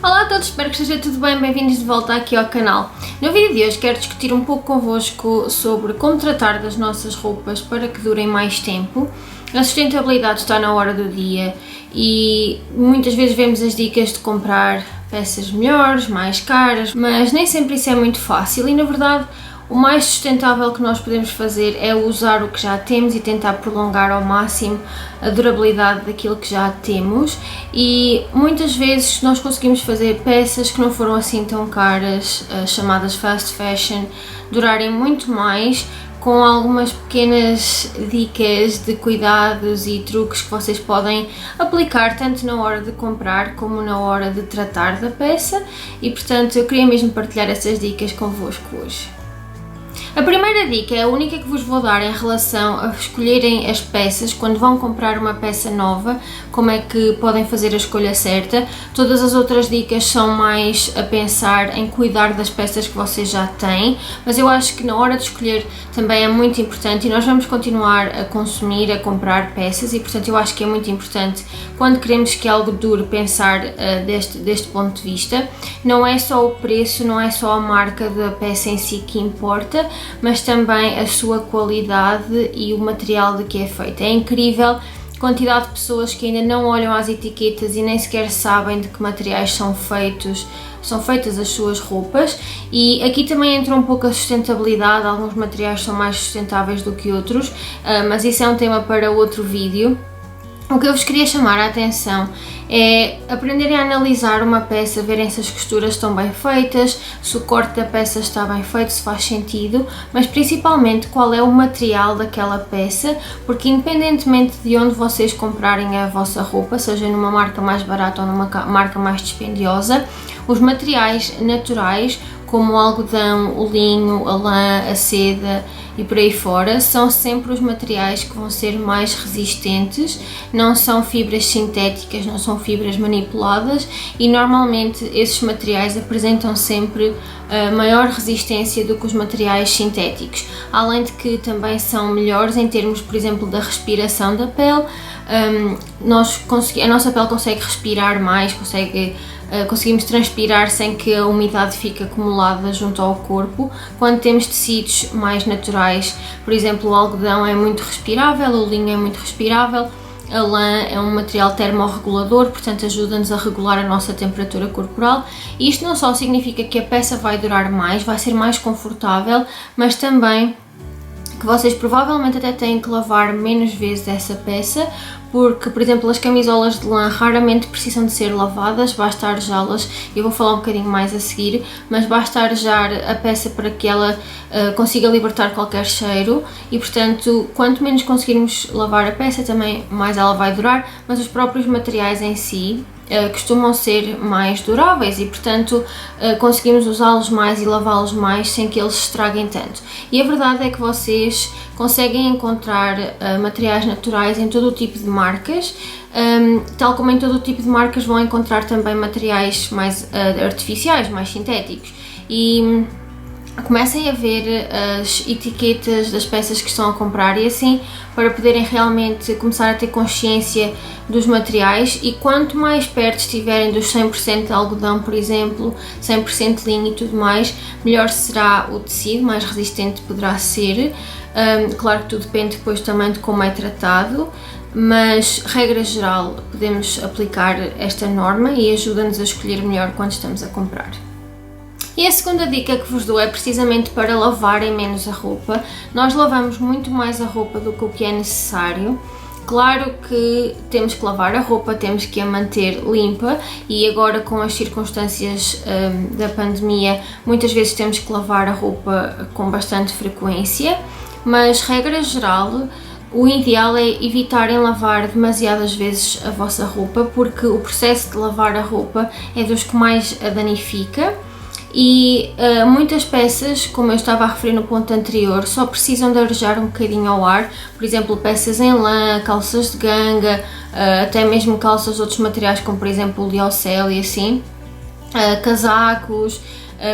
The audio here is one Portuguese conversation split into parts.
Olá a todos, espero que esteja tudo bem, bem-vindos de volta aqui ao canal. No vídeo de hoje quero discutir um pouco convosco sobre como tratar das nossas roupas para que durem mais tempo. A sustentabilidade está na hora do dia e muitas vezes vemos as dicas de comprar peças melhores, mais caras, mas nem sempre isso é muito fácil e na verdade o mais sustentável que nós podemos fazer é usar o que já temos e tentar prolongar ao máximo a durabilidade daquilo que já temos, e muitas vezes nós conseguimos fazer peças que não foram assim tão caras, chamadas fast fashion, durarem muito mais, com algumas pequenas dicas de cuidados e truques que vocês podem aplicar tanto na hora de comprar como na hora de tratar da peça, e portanto eu queria mesmo partilhar essas dicas convosco hoje. A primeira dica é a única que vos vou dar em relação a escolherem as peças quando vão comprar uma peça nova, como é que podem fazer a escolha certa. Todas as outras dicas são mais a pensar em cuidar das peças que vocês já têm, mas eu acho que na hora de escolher também é muito importante, e nós vamos continuar a consumir, a comprar peças, e portanto eu acho que é muito importante quando queremos que algo dure pensar deste ponto de vista. Não é só o preço, não é só a marca da peça em si que importa, mas também a sua qualidade e o material de que é feito. É incrível a quantidade de pessoas que ainda não olham às etiquetas e nem sequer sabem de que materiais são feitas as suas roupas, e aqui também entra um pouco a sustentabilidade. Alguns materiais são mais sustentáveis do que outros, mas isso é um tema para outro vídeo. O que eu vos queria chamar a atenção é aprenderem a analisar uma peça, verem se as costuras estão bem feitas, se o corte da peça está bem feito, se faz sentido, mas principalmente qual é o material daquela peça, porque independentemente de onde vocês comprarem a vossa roupa, seja numa marca mais barata ou numa marca mais dispendiosa, os materiais naturais, como o algodão, o linho, a lã, a seda e por aí fora, são sempre os materiais que vão ser mais resistentes, não são fibras sintéticas, não são fibras manipuladas, e normalmente esses materiais apresentam sempre maior resistência do que os materiais sintéticos, além de que também são melhores em termos, por exemplo, da respiração da pele. A nossa pele consegue respirar mais, conseguimos transpirar sem que a umidade fique acumulada junto ao corpo. Quando temos tecidos mais naturais, por exemplo, o algodão é muito respirável, o linho é muito respirável, a lã é um material termorregulador, portanto ajuda-nos a regular a nossa temperatura corporal, e isto não só significa que a peça vai durar mais, vai ser mais confortável, mas também que vocês provavelmente até têm que lavar menos vezes essa peça, porque, por exemplo, as camisolas de lã raramente precisam de ser lavadas, basta arejá-las. Eu vou falar um bocadinho mais a seguir, mas basta arejar a peça para que ela consiga libertar qualquer cheiro, e portanto, quanto menos conseguirmos lavar a peça, também mais ela vai durar, mas os próprios materiais em si costumam ser mais duráveis e portanto conseguimos usá-los mais e lavá-los mais sem que eles estraguem tanto. E a verdade é que vocês conseguem encontrar materiais naturais em todo o tipo de marcas, tal como em todo o tipo de marcas vão encontrar também materiais mais artificiais, mais sintéticos, e comecem a ver as etiquetas das peças que estão a comprar, e assim, para poderem realmente começar a ter consciência dos materiais, e quanto mais perto estiverem dos 100% de algodão, por exemplo, 100% linho e tudo mais, melhor será o tecido, mais resistente poderá ser. Claro que tudo depende depois também de como é tratado, mas regra geral podemos aplicar esta norma e ajuda-nos a escolher melhor quando estamos a comprar. E a segunda dica que vos dou é precisamente para lavarem menos a roupa. Nós lavamos muito mais a roupa do que o que é necessário. Claro que temos que lavar a roupa, temos que a manter limpa, e agora com as circunstâncias da pandemia muitas vezes temos que lavar a roupa com bastante frequência, mas regra geral o ideal é evitarem lavar demasiadas vezes a vossa roupa, porque o processo de lavar a roupa é dos que mais a danifica. E muitas peças, como eu estava a referir no ponto anterior, só precisam de arejar um bocadinho ao ar. Por exemplo, peças em lã, calças de ganga, até mesmo calças de outros materiais, como por exemplo o lyocell e assim, casacos,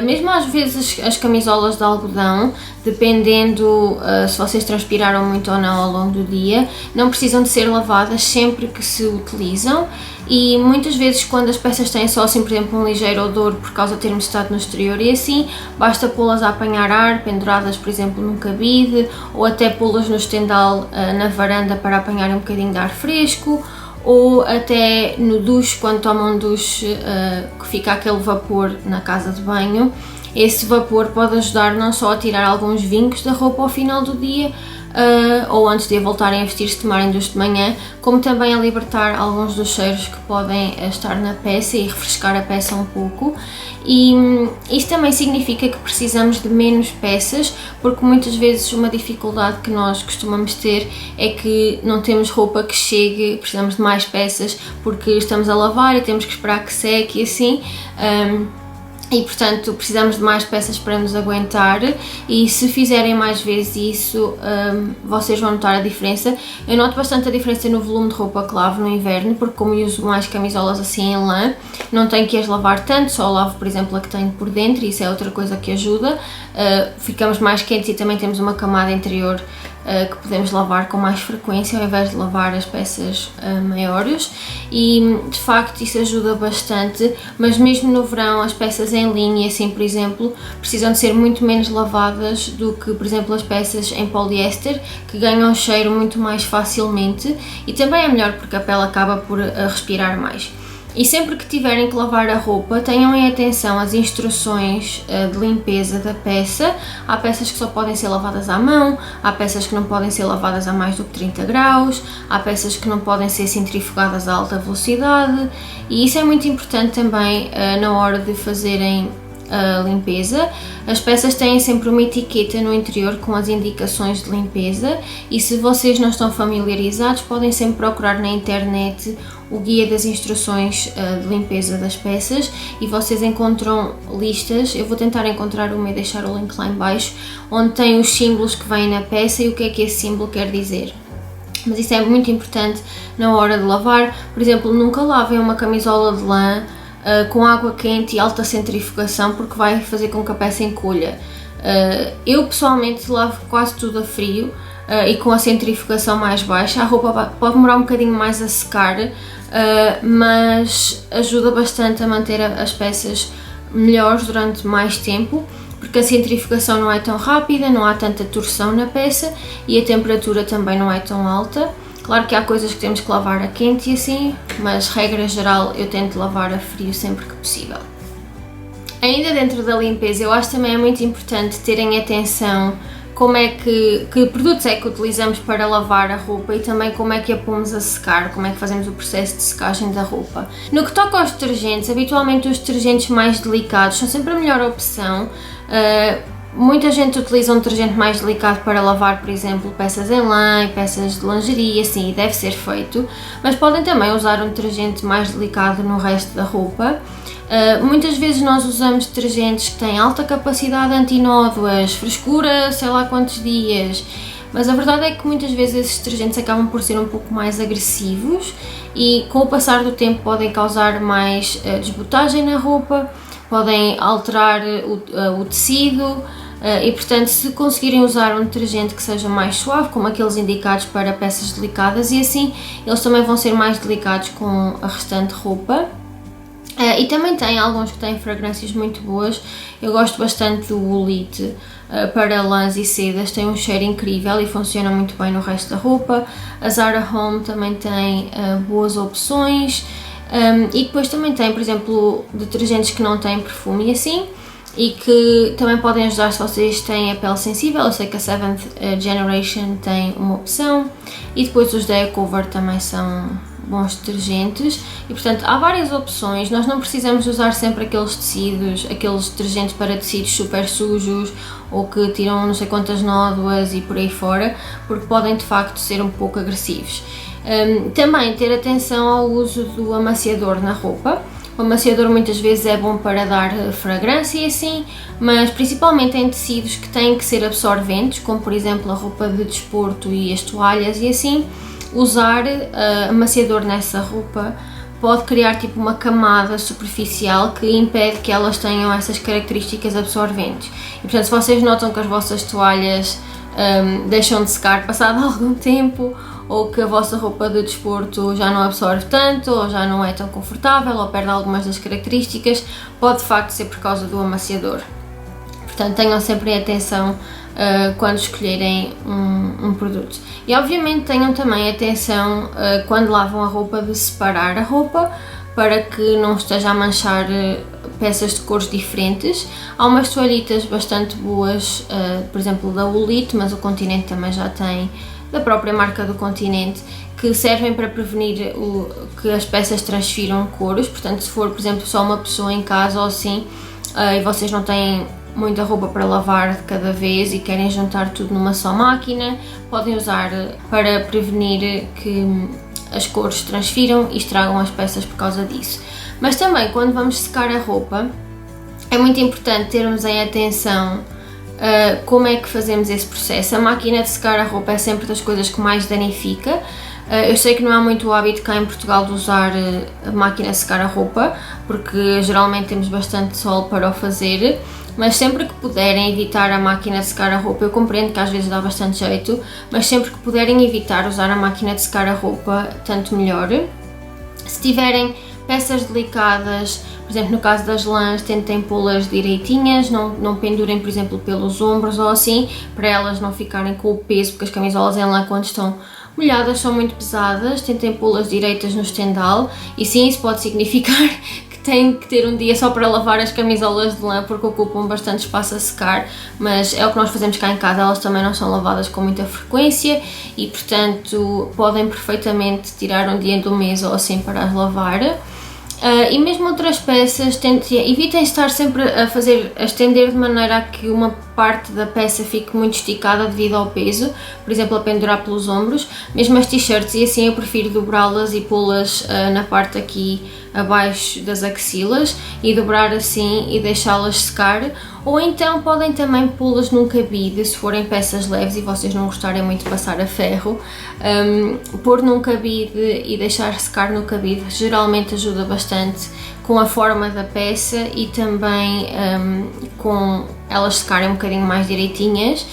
mesmo às vezes as camisolas de algodão, dependendo se vocês transpiraram muito ou não ao longo do dia, não precisam de ser lavadas sempre que se utilizam, e muitas vezes quando as peças têm só assim, por exemplo, um ligeiro odor por causa de termos estado no exterior e assim, basta pô-las a apanhar ar, penduradas por exemplo num cabide, ou até pô-las no estendal na varanda para apanhar um bocadinho de ar fresco, ou até no duche, quando tomam um duche que fica aquele vapor na casa de banho. Esse vapor pode ajudar não só a tirar alguns vincos da roupa ao final do dia, ou antes de a voltarem a vestir se tomarem duche de manhã, como também a libertar alguns dos cheiros que podem estar na peça e refrescar a peça um pouco. E isso também significa que precisamos de menos peças, porque muitas vezes uma dificuldade que nós costumamos ter é que não temos roupa que chegue, precisamos de mais peças porque estamos a lavar e temos que esperar que seque e assim. E portanto precisamos de mais peças para nos aguentar, e se fizerem mais vezes isso, vocês vão notar a diferença. Eu noto bastante a diferença no volume de roupa que lavo no inverno, porque como eu uso mais camisolas assim em lã, não tenho que as lavar tanto, só lavo por exemplo a que tenho por dentro, e isso é outra coisa que ajuda. Ficamos mais quentes e também temos uma camada interior que podemos lavar com mais frequência ao invés de lavar as peças maiores, e de facto isso ajuda bastante. Mas mesmo no verão as peças em linha assim, por exemplo, precisam de ser muito menos lavadas do que por exemplo as peças em poliéster, que ganham cheiro muito mais facilmente, e também é melhor porque a pele acaba por respirar mais. E sempre que tiverem que lavar a roupa, tenham em atenção as instruções de limpeza da peça. Há peças que só podem ser lavadas à mão, há peças que não podem ser lavadas a mais do que 30 graus, há peças que não podem ser centrifugadas a alta velocidade, e isso é muito importante também na hora de fazerem a limpeza. As peças têm sempre uma etiqueta no interior com as indicações de limpeza, e se vocês não estão familiarizados podem sempre procurar na internet o guia das instruções de limpeza das peças e vocês encontram listas. Eu vou tentar encontrar uma e deixar o link lá em baixo, onde tem os símbolos que vêm na peça e o que é que esse símbolo quer dizer. Mas isso é muito importante na hora de lavar. Por exemplo, nunca lavem uma camisola de lã com água quente e alta centrifugação, porque vai fazer com que a peça encolha. Eu pessoalmente lavo quase tudo a frio e com a centrifugação mais baixa. A roupa pode demorar um bocadinho mais a secar, mas ajuda bastante a manter as peças melhores durante mais tempo, porque a centrifugação não é tão rápida, não há tanta torção na peça e a temperatura também não é tão alta. Claro que há coisas que temos que lavar a quente e assim, mas regra geral eu tento lavar a frio sempre que possível. Ainda dentro da limpeza, eu acho também é muito importante terem atenção como é que produtos é que utilizamos para lavar a roupa e também como é que a pomos a secar, como é que fazemos o processo de secagem da roupa. No que toca aos detergentes, habitualmente os detergentes mais delicados são sempre a melhor opção. Muita gente utiliza um detergente mais delicado para lavar, por exemplo, peças em lã e peças de lingerie, assim, e deve ser feito, mas podem também usar um detergente mais delicado no resto da roupa. Muitas vezes nós usamos detergentes que têm alta capacidade antinódoas, frescura sei lá quantos dias, mas a verdade é que muitas vezes esses detergentes acabam por ser um pouco mais agressivos e com o passar do tempo podem causar mais desbotagem na roupa, podem alterar o tecido, e portanto se conseguirem usar um detergente que seja mais suave, como aqueles indicados para peças delicadas, e assim eles também vão ser mais delicados com a restante roupa. E também tem alguns que têm fragrâncias muito boas. Eu gosto bastante do Woolite para lãs e sedas, tem um cheiro incrível e funciona muito bem no resto da roupa. A Zara Home também tem boas opções. E depois também tem, por exemplo, detergentes que não têm perfume e assim, e que também podem ajudar se vocês têm a pele sensível. Eu sei que a 7th Generation tem uma opção, e depois os da Ecover também são bons detergentes, e portanto há várias opções. Nós não precisamos usar sempre aqueles tecidos, aqueles detergentes para tecidos super sujos ou que tiram não sei quantas nódoas e por aí fora, porque podem de facto ser um pouco agressivos. Também ter atenção ao uso do amaciador na roupa. O amaciador muitas vezes é bom para dar fragrância e assim, mas principalmente em tecidos que têm que ser absorventes, como por exemplo a roupa de desporto e as toalhas e assim, usar amaciador nessa roupa pode criar tipo uma camada superficial que impede que elas tenham essas características absorventes. E portanto, se vocês notam que as vossas toalhas deixam de secar passado algum tempo, ou que a vossa roupa de desporto já não absorve tanto, ou já não é tão confortável, ou perde algumas das características, pode de facto ser por causa do amaciador. Portanto, tenham sempre atenção quando escolherem um produto. E obviamente tenham também atenção quando lavam a roupa de separar a roupa, para que não esteja a manchar peças de cores diferentes. Há umas toalhitas bastante boas, por exemplo da Olite, mas o Continente também já tem, da própria marca do Continente, que servem para prevenir que as peças transfiram cores. Portanto, se for, por exemplo, só uma pessoa em casa ou assim, e vocês não têm muita roupa para lavar de cada vez e querem juntar tudo numa só máquina, podem usar para prevenir que as cores transfiram e estragam as peças por causa disso. Mas também, quando vamos secar a roupa, é muito importante termos em atenção como é que fazemos esse processo. A máquina de secar a roupa é sempre das coisas que mais danifica. Eu sei que não há muito hábito cá em Portugal de usar a máquina de secar a roupa, porque geralmente temos bastante sol para o fazer, mas sempre que puderem evitar a máquina de secar a roupa, eu compreendo que às vezes dá bastante jeito, mas sempre que puderem evitar usar a máquina de secar a roupa, tanto melhor. Se tiverem peças delicadas, por exemplo no caso das lãs, tentem pô-las direitinhas, não pendurem por exemplo pelos ombros ou assim, para elas não ficarem com o peso, porque as camisolas em lã quando estão molhadas são muito pesadas, tentem pô-las direitas no estendal, e sim, isso pode significar têm que ter um dia só para lavar as camisolas de lã, porque ocupam bastante espaço a secar, mas é o que nós fazemos cá em casa. Elas também não são lavadas com muita frequência e portanto podem perfeitamente tirar um dia do mês ou assim para as lavar. E mesmo outras peças, evitem estar sempre a estender de maneira a que uma parte da peça fique muito esticada devido ao peso, por exemplo a pendurar pelos ombros. Mesmo as t-shirts, e assim eu prefiro dobrá-las e pô-las na parte aqui abaixo das axilas e dobrar assim e deixá-las secar, ou então podem também pô-las num cabide se forem peças leves e vocês não gostarem muito de passar a ferro. Pôr num cabide e deixar secar no cabide geralmente ajuda bastante com a forma da peça e também com elas secarem um bocadinho mais direitinhas.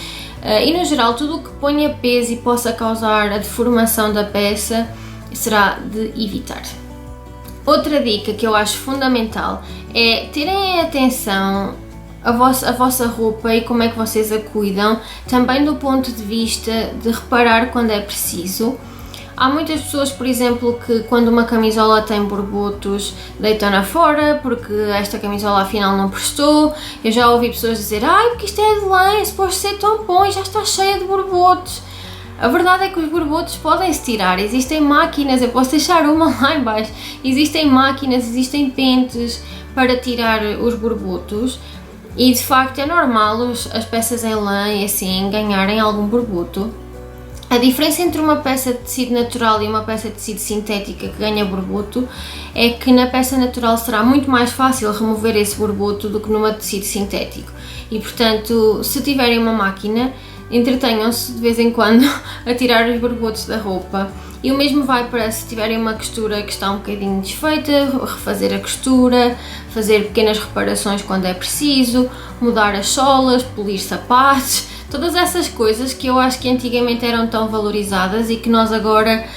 E no geral tudo o que ponha peso e possa causar a deformação da peça será de evitar. Outra dica que eu acho fundamental é terem atenção à vossa roupa e como é que vocês a cuidam, também do ponto de vista de reparar quando é preciso. Há muitas pessoas, por exemplo, que quando uma camisola tem borbotos deitam-na fora porque esta camisola afinal não prestou. Eu já ouvi pessoas dizer: ai, porque isto é de lã, é suposto ser tão bom e já está cheia de borbotos. A verdade é que os borbotos podem-se tirar, existem máquinas, eu posso deixar uma lá em baixo, existem máquinas, existem pentes para tirar os borbotos e de facto é normal as peças em lã e assim ganharem algum borboto. A diferença entre uma peça de tecido natural e uma peça de tecido sintética que ganha borboto é que na peça natural será muito mais fácil remover esse borboto do que numa de tecido sintético e portanto se tiverem uma máquina, entretenham-se de vez em quando a tirar os borbotos da roupa. E o mesmo vai para se tiverem uma costura que está um bocadinho desfeita, refazer a costura, fazer pequenas reparações quando é preciso, mudar as solas, polir sapatos, todas essas coisas que eu acho que antigamente eram tão valorizadas e que nós agora,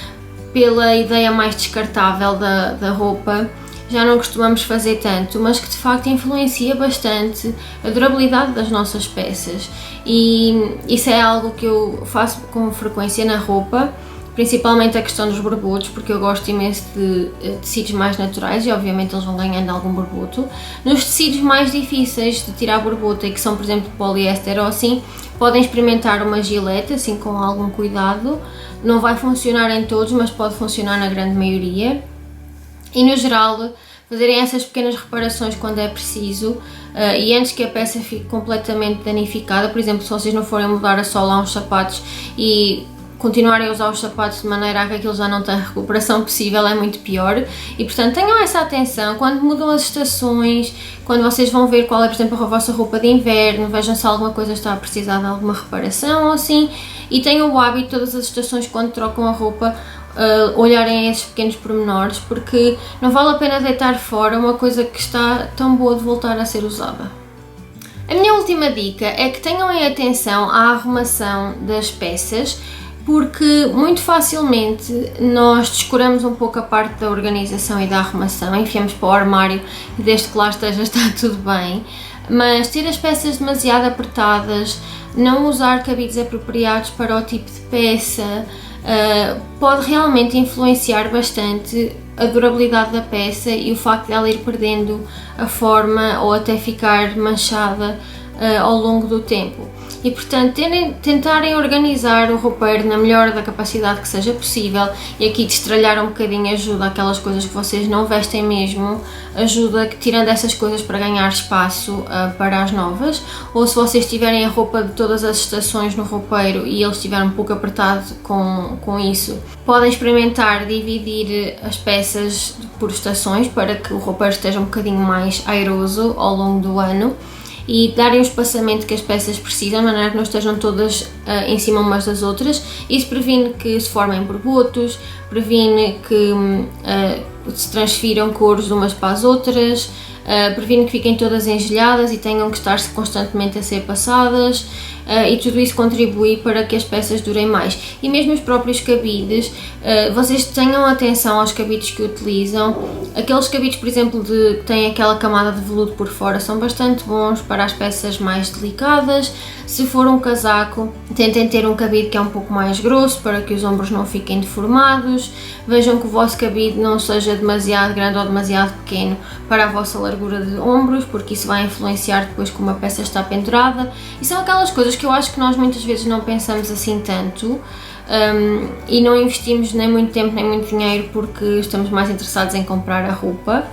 pela ideia mais descartável da roupa, já não costumamos fazer tanto, mas que de facto influencia bastante a durabilidade das nossas peças. E isso é algo que eu faço com frequência na roupa, principalmente a questão dos borbotos, porque eu gosto imenso de tecidos mais naturais e obviamente eles vão ganhando algum borboto. Nos tecidos mais difíceis de tirar borboto e que são por exemplo poliéster ou assim, podem experimentar uma gilete assim com algum cuidado. Não vai funcionar em todos, mas pode funcionar na grande maioria. E no geral fazerem essas pequenas reparações quando é preciso e antes que a peça fique completamente danificada. Por exemplo, se vocês não forem mudar a sola a uns sapatos e continuarem a usar os sapatos de maneira a que aquilo já não tenha recuperação possível, é muito pior. E portanto tenham essa atenção quando mudam as estações, quando vocês vão ver qual é, por exemplo, a vossa roupa de inverno, vejam se alguma coisa está a precisar de alguma reparação ou assim, e tenham o hábito todas as estações quando trocam a roupa olharem esses pequenos pormenores, porque não vale a pena deitar fora uma coisa que está tão boa de voltar a ser usada. A minha última dica é que tenham em atenção à arrumação das peças porque muito facilmente nós descuramos um pouco a parte da organização e da arrumação, enfiamos para o armário e desde que lá esteja está tudo bem, mas ter as peças demasiado apertadas, não usar cabides apropriados para o tipo de peça, pode realmente influenciar bastante a durabilidade da peça e o facto de ela ir perdendo a forma ou até ficar manchada ao longo do tempo. E portanto tentarem organizar o roupeiro na melhor da capacidade que seja possível, e aqui destralhar um bocadinho ajuda aquelas coisas que vocês não vestem mesmo, ajuda tirando essas coisas para ganhar espaço para as novas, ou se vocês tiverem a roupa de todas as estações no roupeiro e ele estiver um pouco apertado com isso, podem experimentar dividir as peças por estações para que o roupeiro esteja um bocadinho mais airoso ao longo do ano e darem o espaçamento que as peças precisam, de maneira que não estejam todas em cima umas das outras. Isso previne que se formem borbotos, previne que se transfiram cores de umas para as outras, previne que fiquem todas engelhadas e tenham que estar constantemente a ser passadas, e tudo isso contribui para que as peças durem mais. E mesmo os próprios cabides, vocês tenham atenção aos cabides que utilizam. Aqueles cabides, por exemplo, que têm aquela camada de veludo por fora, são bastante bons para as peças mais delicadas. Se for um casaco, tentem ter um cabide que é um pouco mais grosso para que os ombros não fiquem deformados. Vejam que o vosso cabide não seja demasiado grande ou demasiado pequeno para a vossa largura de ombros, porque isso vai influenciar depois como a peça está pendurada. E são aquelas coisas que eu acho que nós muitas vezes não pensamos assim tanto, e não investimos nem muito tempo nem muito dinheiro porque estamos mais interessados em comprar a roupa.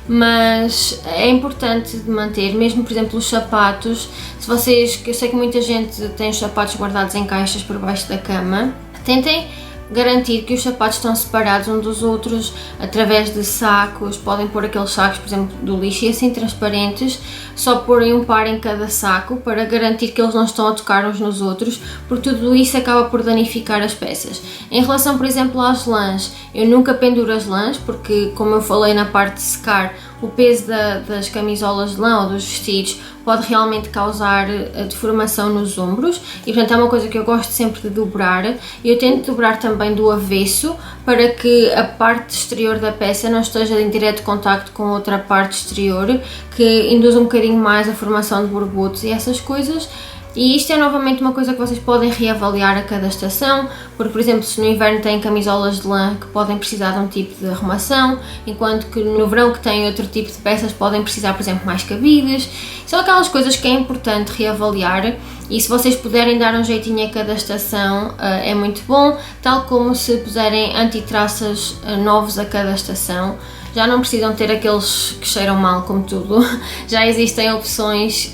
Mas é importante de manter, mesmo por exemplo os sapatos. Se vocês, que eu sei que muita gente tem os sapatos guardados em caixas por baixo da cama, tentem garantir que os sapatos estão separados uns dos outros através de sacos. Podem pôr aqueles sacos, por exemplo, do lixo e assim transparentes, só porem um par em cada saco para garantir que eles não estão a tocar uns nos outros, porque tudo isso acaba por danificar as peças. Em relação, por exemplo, às lãs, eu nunca penduro as lãs porque, como eu falei na parte de secar, o peso das camisolas de lã ou dos vestidos pode realmente causar deformação nos ombros e portanto é uma coisa que eu gosto sempre de dobrar, e eu tento dobrar também do avesso para que a parte exterior da peça não esteja em direto contacto com outra parte exterior, que induz um bocadinho mais a formação de borbotos e essas coisas. E isto é novamente uma coisa que vocês podem reavaliar a cada estação, porque por exemplo se no inverno têm camisolas de lã que podem precisar de um tipo de arrumação, enquanto que no verão que têm outro tipo de peças podem precisar, por exemplo, mais cabides. São aquelas coisas que é importante reavaliar, e se vocês puderem dar um jeitinho a cada estação é muito bom, tal como se puserem antitraças novos a cada estação. Já não precisam ter aqueles que cheiram mal como tudo, já existem opções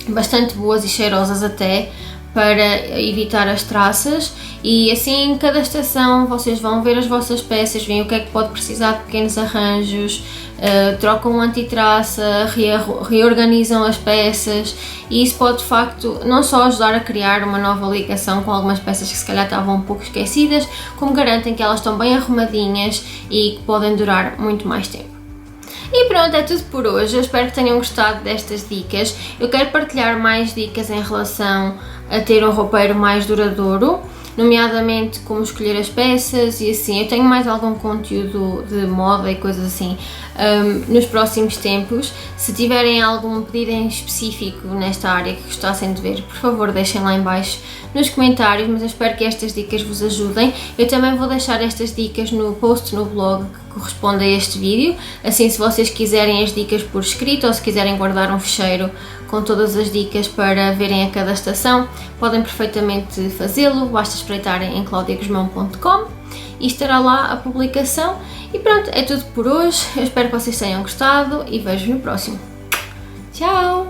bastante boas e cheirosas até para evitar as traças, e assim em cada estação vocês vão ver as vossas peças, veem o que é que pode precisar de pequenos arranjos, trocam antitraça, reorganizam as peças, e isso pode de facto não só ajudar a criar uma nova ligação com algumas peças que se calhar estavam um pouco esquecidas, como garantem que elas estão bem arrumadinhas e que podem durar muito mais tempo. E pronto, é tudo por hoje. Eu espero que tenham gostado destas dicas. Eu quero partilhar mais dicas em relação a ter um roupeiro mais duradouro, nomeadamente como escolher as peças e assim. Eu tenho mais algum conteúdo de moda e coisas assim nos próximos tempos. Se tiverem algum pedido em específico nesta área que gostassem de ver, por favor deixem lá em baixo nos comentários, mas eu espero que estas dicas vos ajudem. Eu também vou deixar estas dicas no post no blog que corresponde a este vídeo, assim se vocês quiserem as dicas por escrito ou se quiserem guardar um ficheiro com todas as dicas para verem a cada estação, podem perfeitamente fazê-lo, basta espreitarem em claudiaguzmão.com e estará lá a publicação. E pronto, é tudo por hoje, eu espero que vocês tenham gostado e vejo-vos no próximo. Tchau!